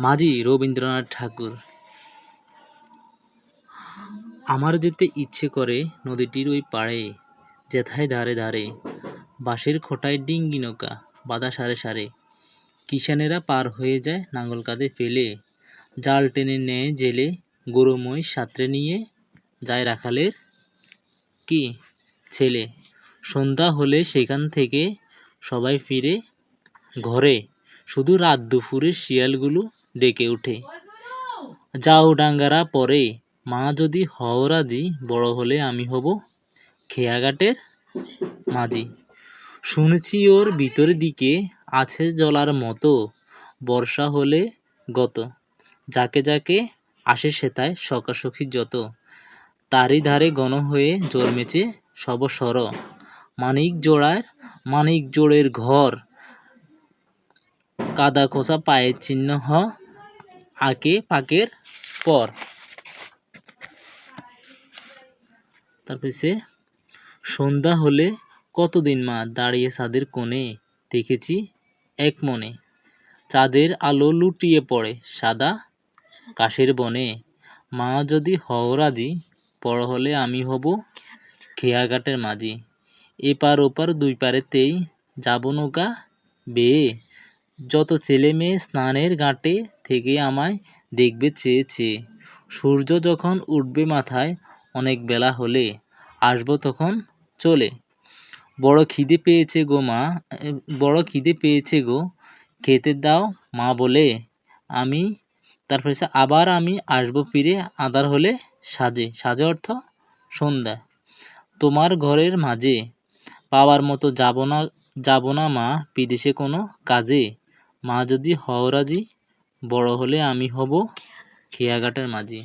মাঝি রবীন্দ্রনাথ ঠাকুর। আমার যেতে ইচ্ছে করে নদীটির ওই পাড়ে, যেথায় ধারে ধারে বাঁশের খোঁটায় ডিঙ্গি নৌকা বাঁধা সারে সারে। কিষানেরা পার হয়ে যায় নাঙল কাঁধে ফেলে, জাল টেনে নেয় জেলে, গরু মহিষ সাথে নিয়ে যায় রাখালের কি ছেলে। সন্ধ্যা হলে সেখান থেকে সবাই ফিরে ঘরে, শুধু রাত দুপুরে শিয়ালগুলো ডেকে ওঠে, যাও ডাঙ্গারা পরে, মা যদি হও রাজি, বড় হলে আমি হব খেয়াঘাটের মাঝি। শুনেছি ওর ভিতর দিকে আছে জলার মতো, বর্ষা হলে গত, যাকে যাকে আসে সেথায় সখাসখি যত, তারই ধারে ঘন হয়ে জন্মেছে সব সর, মানিক জোড়ের ঘর, কাদা খোঁচা পায়ের চিহ্ন আঁকে পাকের পর। তারপর সন্ধ্যা হলে কতদিন মা দাঁড়িয়ে ছাদের কোণে, দেখেছি এক মনে, চাঁদের আলো লুটিয়ে পড়ে সাদা কাশের বনে। মা যদি হও রাজি, বড় হলে আমি হব খেয়াঘাটের মাঝি। এপার ওপার দুই পারেতেই যাব নৌকা বেয়ে, যত ছেলে মেয়ে স্নানের ঘাটে থেকে আমায় দেখবে চেয়ে চেয়ে। সূর্য যখন উঠবে মাথায় অনেক বেলা হলে, আসবো তখন চলে। বড় খিদে পেয়েছে গো, খেতে দাও মা বলে। আমি তারপরে আবার আমি আসবো ফিরে আঁধার হলে সাজে অর্থ সন্ধ্যা, তোমার ঘরের মাঝে। পাওয়ার মতো যাব না মা বিদেশে কোনো কাজে। মা যদি হও রাজি, বড় হলে আমি হব খেয়াঘাটের মাঝি।